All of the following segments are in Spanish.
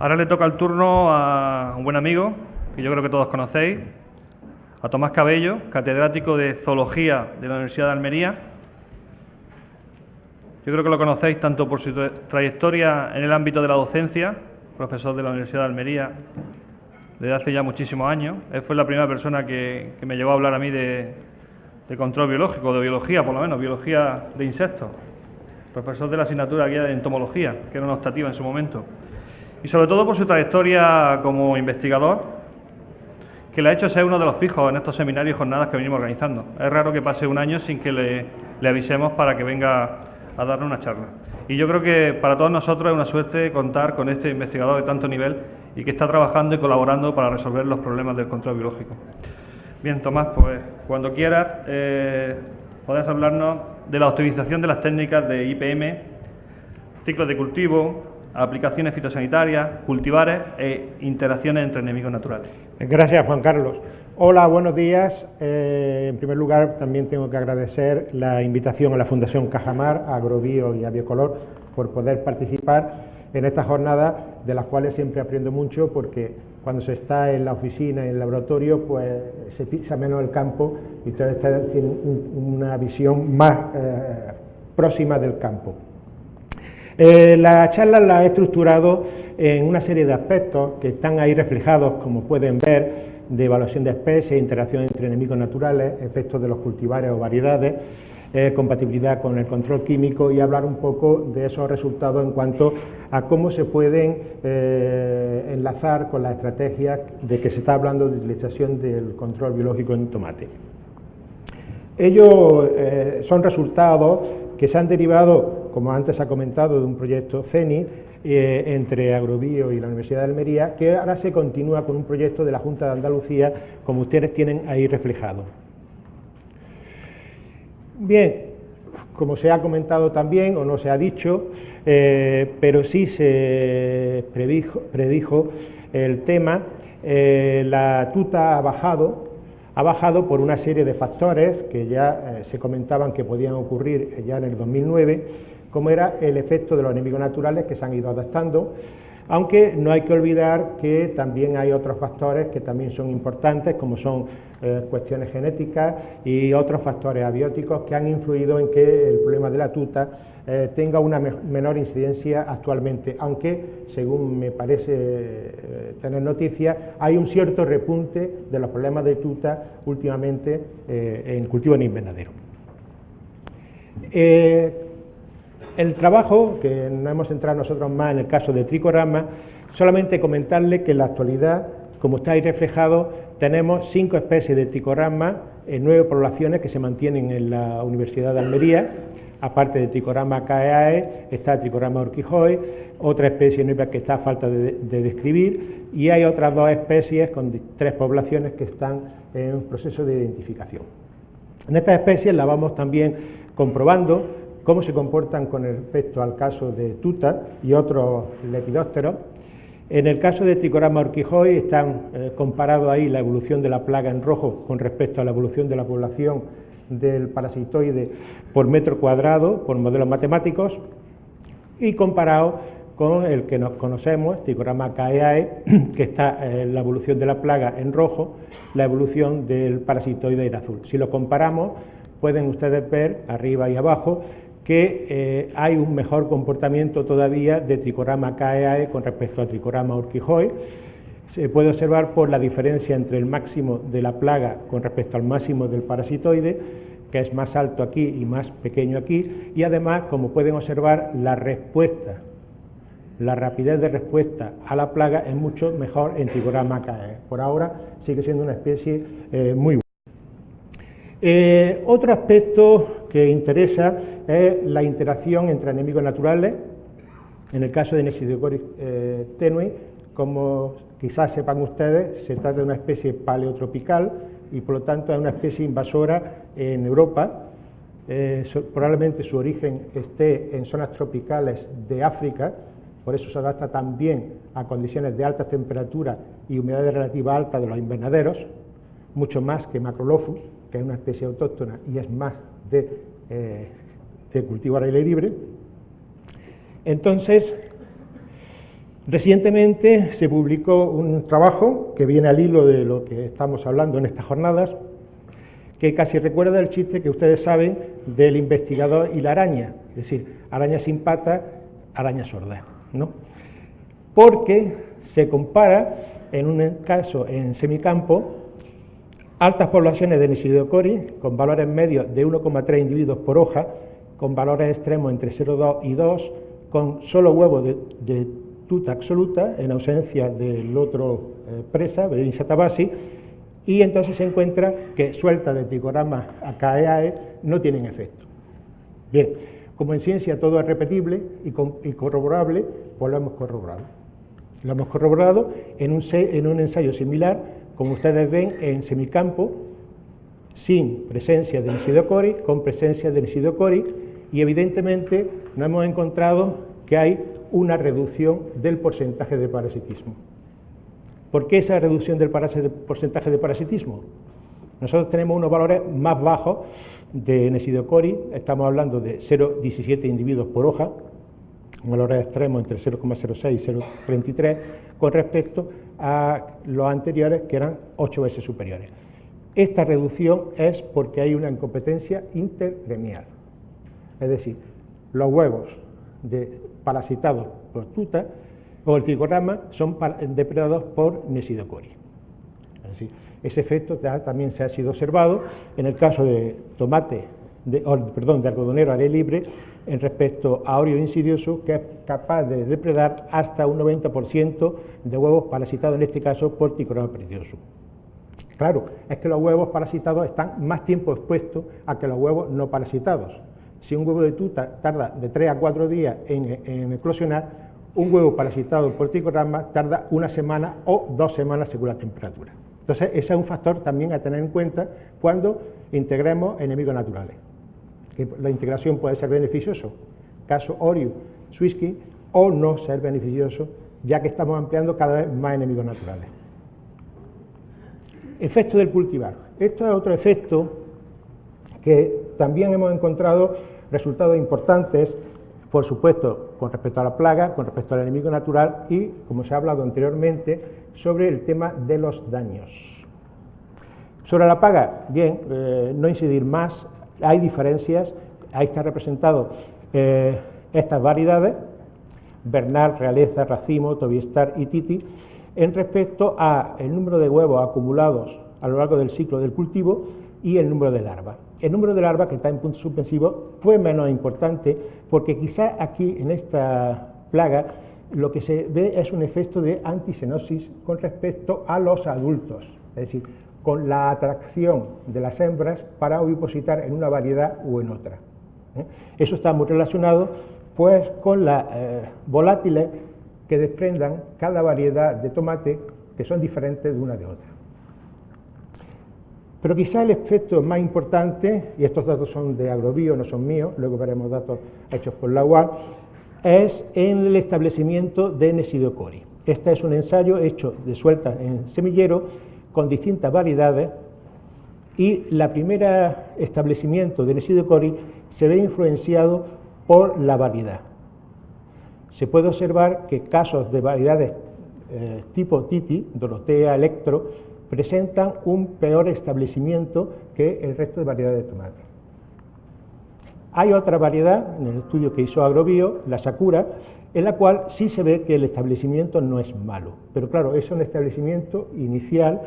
Ahora le toca el turno a un buen amigo, que yo creo que todos conocéis, a Tomás Cabello, catedrático de Zoología de la Universidad de Almería. Yo creo que lo conocéis tanto por su trayectoria en el ámbito de la docencia, profesor de la Universidad de Almería desde hace ya muchísimos años. Él fue la primera persona que me llevó a hablar a mí de control biológico, de biología por lo menos, biología de insectos. Profesor de la asignatura guía de entomología, que era una optativa en su momento. Y sobre todo por su trayectoria como investigador, que le ha hecho ser uno de los fijos en estos seminarios y jornadas que venimos organizando. Es raro que pase un año sin que le avisemos para que venga a darnos una charla. Y yo creo que para todos nosotros es una suerte contar con este investigador de tanto nivel y que está trabajando y colaborando para resolver los problemas del control biológico. Bien, Tomás, pues cuando quieras podés hablarnos de la optimización de las técnicas de IPM, ciclos de cultivo, aplicaciones fitosanitarias, cultivares e interacciones entre enemigos naturales. Gracias, Juan Carlos. Hola, buenos días. En primer lugar, también tengo que agradecer la invitación a la Fundación Cajamar, a Agrobio y a Biocolor por poder participar en esta jornada, de las cuales siempre aprendo mucho, porque cuando se está en la oficina, en el laboratorio, pues se pisa menos el campo y ustedes tienen una visión más próxima del campo. La charla la he estructurado en una serie de aspectos que están ahí reflejados, como pueden ver, de evaluación de especies, interacción entre enemigos naturales, efectos de los cultivares o variedades, compatibilidad con el control químico, y hablar un poco de esos resultados en cuanto a cómo se pueden enlazar con las estrategias de que se está hablando de utilización del control biológico en tomate. Ellos son resultados que se han derivado, como antes se ha comentado, de un proyecto CENI entre Agrobio y la Universidad de Almería, que ahora se continúa con un proyecto de la Junta de Andalucía, como ustedes tienen ahí reflejado. Bien, como se ha comentado también, o no se ha dicho, pero sí se predijo el tema, la tuta ha bajado por una serie de factores que ya se comentaban que podían ocurrir ya en el 2009, como era el efecto de los enemigos naturales que se han ido adaptando, aunque no hay que olvidar que también hay otros factores que también son importantes, como son cuestiones genéticas y otros factores abióticos que han influido en que el problema de la tuta tenga una menor incidencia actualmente, aunque, según me parece tener noticias, hay un cierto repunte de los problemas de tuta últimamente en cultivo en invernadero. El trabajo, que nos hemos centrado nosotros más en el caso de Tricorama, solamente comentarles que en la actualidad, como está ahí reflejado, tenemos 5 especies de Tricorama en 9 poblaciones que se mantienen en la Universidad de Almería. Aparte de Tricorama caeae, está Tricorama urquijoe, otra especie nueva que está a falta de describir, y hay otras 2 especies con 3 poblaciones que están en proceso de identificación. En estas especies las vamos también comprobando cómo se comportan con respecto al caso de tuta y otros lepidópteros. En el caso de Tricorama urquijoe están comparados ahí la evolución de la plaga en rojo con respecto a la evolución de la población del parasitoide por metro cuadrado, por modelos matemáticos, y comparado con el que nos conocemos, Tricorama caeae, que está la evolución de la plaga en rojo, la evolución del parasitoide en azul. Si lo comparamos, pueden ustedes ver arriba y abajo que hay un mejor comportamiento todavía de Tricorama caeae con respecto a Tricorama urquijoe. Se puede observar por la diferencia entre el máximo de la plaga con respecto al máximo del parasitoide, que es más alto aquí y más pequeño aquí, y además, como pueden observar, la respuesta, la rapidez de respuesta a la plaga es mucho mejor en Tricorama caeae. Por ahora sigue siendo una especie muy buena. Otro aspecto que interesa es la interacción entre enemigos naturales. En el caso de Nesidocoris tenui, como quizás sepan ustedes, se trata de una especie paleotropical y por lo tanto es una especie invasora en Europa. Probablemente su origen esté en zonas tropicales de África, por eso se adapta también a condiciones de altas temperaturas y humedad relativa alta de los invernaderos, mucho más que Macrolophus, que es una especie autóctona y es más de cultivo al aire libre. Entonces, Recientemente se publicó un trabajo que viene al hilo de lo que estamos hablando en estas jornadas, que casi recuerda el chiste que ustedes saben del investigador y la araña, es decir, araña sin pata, araña sorda, ¿no? Porque se compara, en un caso en semicampo, altas poblaciones de Nesidocoris con valores medios de 1,3 individuos por hoja, con valores extremos entre 0,2 y 2, con solo huevos de tuta absoluta, en ausencia del otro presa, Bevisa tabasi, y entonces se encuentra que sueltas de Trichoderma acaeae no tienen efecto. Bien, como en ciencia todo es repetible y corroborable, pues lo hemos corroborado. Lo hemos corroborado en un ensayo similar, como ustedes ven, en semicampo, sin presencia de Nesidocoris, con presencia de Nesidocoris, y evidentemente no hemos encontrado que hay una reducción del porcentaje de parasitismo. ¿Por qué esa reducción del porcentaje de parasitismo? Nosotros tenemos unos valores más bajos de Nesidocoris, estamos hablando de 0,17 individuos por hoja, valores extremos entre 0,06 y 0,33, con respecto a los anteriores que eran 8 veces superiores. Esta reducción es porque hay una incompetencia intergremial, es decir, los huevos parasitados por tuta o el Trichoderma son depredados por Nesidocoris. Es decir, ese efecto también se ha sido observado en el caso de tomate, de algodonero al aire libre, en respecto a Orio insidioso, que es capaz de depredar hasta un 90% de huevos parasitados, en este caso por Trichoderma precioso. Claro, es que los huevos parasitados están más tiempo expuestos a que los huevos no parasitados. Si un huevo de tuta tarda de 3 a 4 días en eclosionar, un huevo parasitado por Trichoderma tarda 1 semana o 2 semanas según la temperatura. Entonces, ese es un factor también a tener en cuenta cuando integremos enemigos naturales. Que la integración puede ser beneficioso, caso Orio, Swirsky, o no ser beneficioso, ya que estamos ampliando cada vez más enemigos naturales. Efecto del cultivar. Esto es otro efecto que también hemos encontrado resultados importantes, por supuesto, con respecto a la plaga, con respecto al enemigo natural y, como se ha hablado anteriormente, sobre el tema de los daños. Sobre la plaga, bien, no incidir más, hay diferencias, ahí están representados estas variedades, Bernal, Realeza, Racimo, Tobiestar y Titi, en respecto a el número de huevos acumulados a lo largo del ciclo del cultivo y el número de larvas. El número de larvas, que está en punto suspensivo, fue menos importante porque quizás aquí en esta plaga lo que se ve es un efecto de antisenosis con respecto a los adultos, es decir, con la atracción de las hembras para ovipositar en una variedad u en otra. Eso está muy relacionado pues con las volátiles que desprendan cada variedad de tomate, que son diferentes de una de otra. Pero quizá el efecto más importante, y estos datos son de Agrobio, no son míos, luego veremos datos hechos por la UAL, es en el establecimiento de Nesidocoris. Este es un ensayo hecho de sueltas en semillero con distintas variedades y la primera establecimiento de Nesidocoris se ve influenciado por la variedad. Se puede observar que casos de variedades tipo Titi, Dorotea, Electro, presentan un peor establecimiento que el resto de variedades de tomate. Hay otra variedad, en el estudio que hizo Agrobio, la Sakura, en la cual sí se ve que el establecimiento no es malo, pero claro, es un establecimiento inicial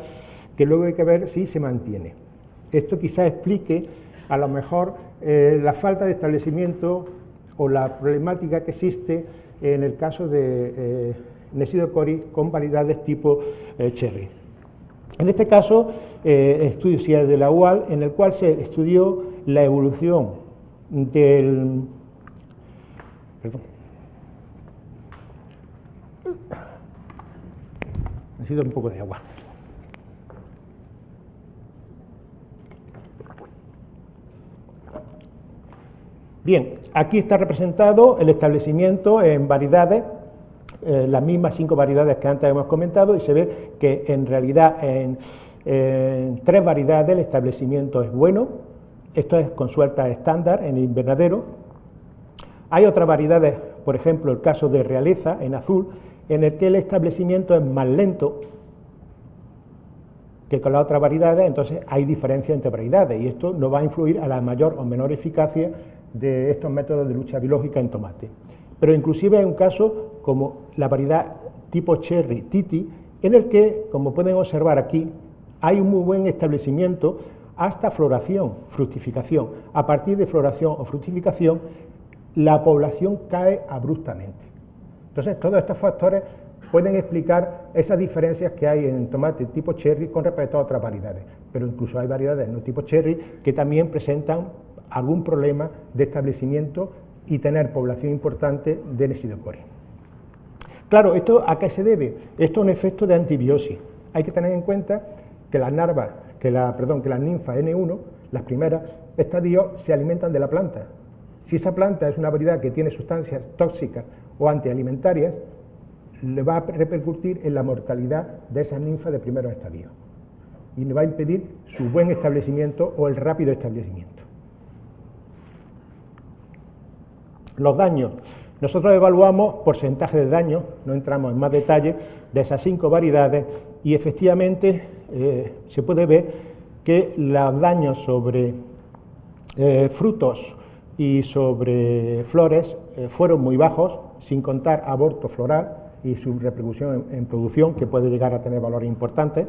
que luego hay que ver si se mantiene. Esto quizá explique a lo mejor la falta de establecimiento o la problemática que existe en el caso de Nesidocoris con variedades tipo Cherry. En este caso, estudio sí es de la UAL, en el cual se estudió la evolución del... Perdón. Necesito un poco de agua. Bien, aquí está representado el establecimiento en variedades, las mismas 5 variedades que antes hemos comentado, y se ve que en realidad en 3 variedades el establecimiento es bueno. Esto es con suelta estándar en el invernadero. Hay otras variedades, por ejemplo el caso de Realeza en azul, en el que el establecimiento es más lento que con las otras variedades, entonces hay diferencia entre variedades y esto no va a influir a la mayor o menor eficacia de estos métodos de lucha biológica en tomate. Pero inclusive hay un caso como la variedad tipo Cherry Titi, en el que, como pueden observar aquí, hay un muy buen establecimiento hasta floración, fructificación. A partir de floración o fructificación, la población cae abruptamente. Entonces, todos estos factores pueden explicar esas diferencias que hay en tomate tipo cherry con respecto a otras variedades, pero incluso hay variedades no tipo cherry que también presentan algún problema de establecimiento y tener población importante de Nesidocoris. Claro, ¿esto a qué se debe? Esto es un efecto de antibiosis. Hay que tener en cuenta que las larvas, que las ninfas N1, las primeras estadios, se alimentan de la planta. Si esa planta es una variedad que tiene sustancias tóxicas o antialimentarias, le va a repercutir en la mortalidad de esas ninfas de primeros estadios y le va a impedir su buen establecimiento o el rápido establecimiento. Los daños. Nosotros evaluamos porcentaje de daño, no entramos en más detalle, de esas 5 variedades y efectivamente se puede ver que los daños sobre frutos y sobre flores fueron muy bajos, sin contar aborto floral y su repercusión en producción, que puede llegar a tener valores importantes.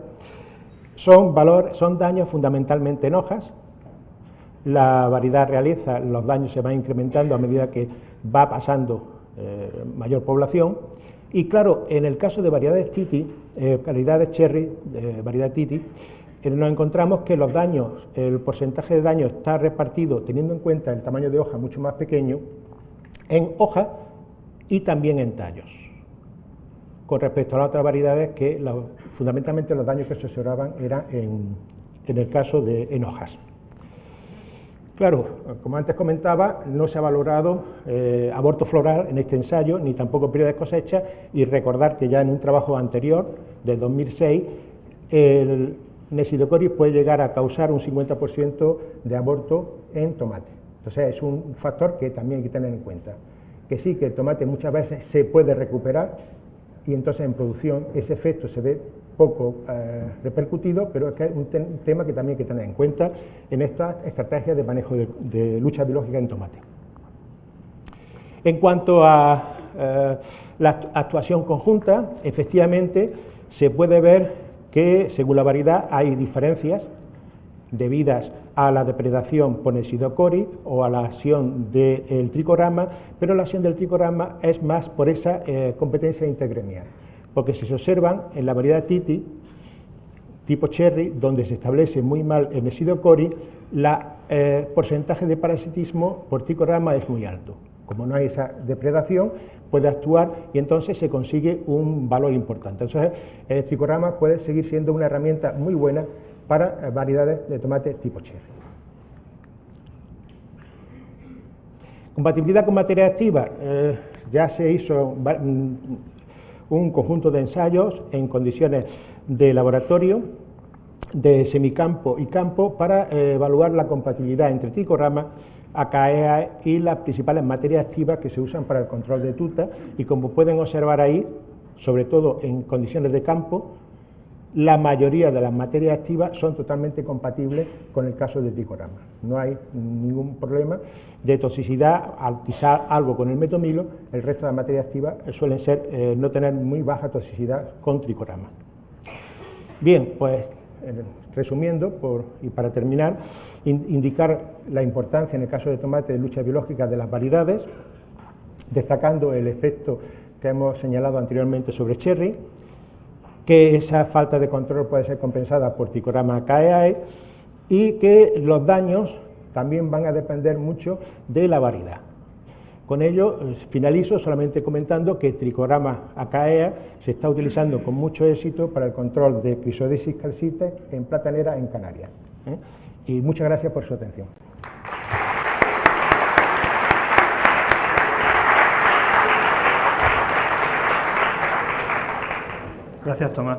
Son daños fundamentalmente en hojas. La variedad realiza, los daños se van incrementando a medida que va pasando mayor población. Y claro, en el caso de variedades Titi, variedades Cherry, variedad Titi, nos encontramos que los daños, el porcentaje de daño está repartido, teniendo en cuenta el tamaño de hoja mucho más pequeño, en hoja y también en tallos, con respecto a las otras variedades que fundamentalmente los daños que se observaban eran en el caso de en hojas. Claro, como antes comentaba, no se ha valorado aborto floral en este ensayo, ni tampoco periodo de cosecha, y recordar que ya en un trabajo anterior, del 2006, el Nesidocoris puede llegar a causar un 50% de aborto en tomate. Entonces es un factor que también hay que tener en cuenta. Que sí, que el tomate muchas veces se puede recuperar y entonces en producción ese efecto se ve poco repercutido, pero es que es un tema que también hay que tener en cuenta en estas estrategias de manejo de lucha biológica en tomate. En cuanto a la actuación conjunta, efectivamente se puede ver que según la variedad hay diferencias debidas a la depredación por Nesidocoris o a la acción del tricorama, pero la acción del tricorama es más por esa competencia intergremial, porque si se observan en la variedad Titi, tipo Cherry, donde se establece muy mal el Nesidocoris, el porcentaje de parasitismo por tricorama es muy alto. Como no hay esa depredación, puede actuar y entonces se consigue un valor importante. Entonces, el tricorama puede seguir siendo una herramienta muy buena para variedades de tomate tipo cherry. Compatibilidad con materia activa. Ya se hizo un conjunto de ensayos en condiciones de laboratorio, de semicampo y campo, para evaluar la compatibilidad entre tricorama, AKEA y las principales materias activas que se usan para el control de tuta, y como pueden observar ahí, sobre todo en condiciones de campo, la mayoría de las materias activas son totalmente compatibles con el caso del tricorama. No hay ningún problema de toxicidad, al pisar algo con el metomilo, el resto de las materias activas suelen ser, no tener muy baja toxicidad con tricorama. Bien, pues resumiendo, y para terminar, indicar la importancia en el caso de tomate de lucha biológica de las variedades, destacando el efecto que hemos señalado anteriormente sobre cherry, que esa falta de control puede ser compensada por tricorama AKEA y que los daños también van a depender mucho de la variedad. Con ello finalizo solamente comentando que tricorama AKEA se está utilizando con mucho éxito para el control de Chrysodisis calcite en platanera en Canarias. Y muchas gracias por su atención. Gracias, Tomás.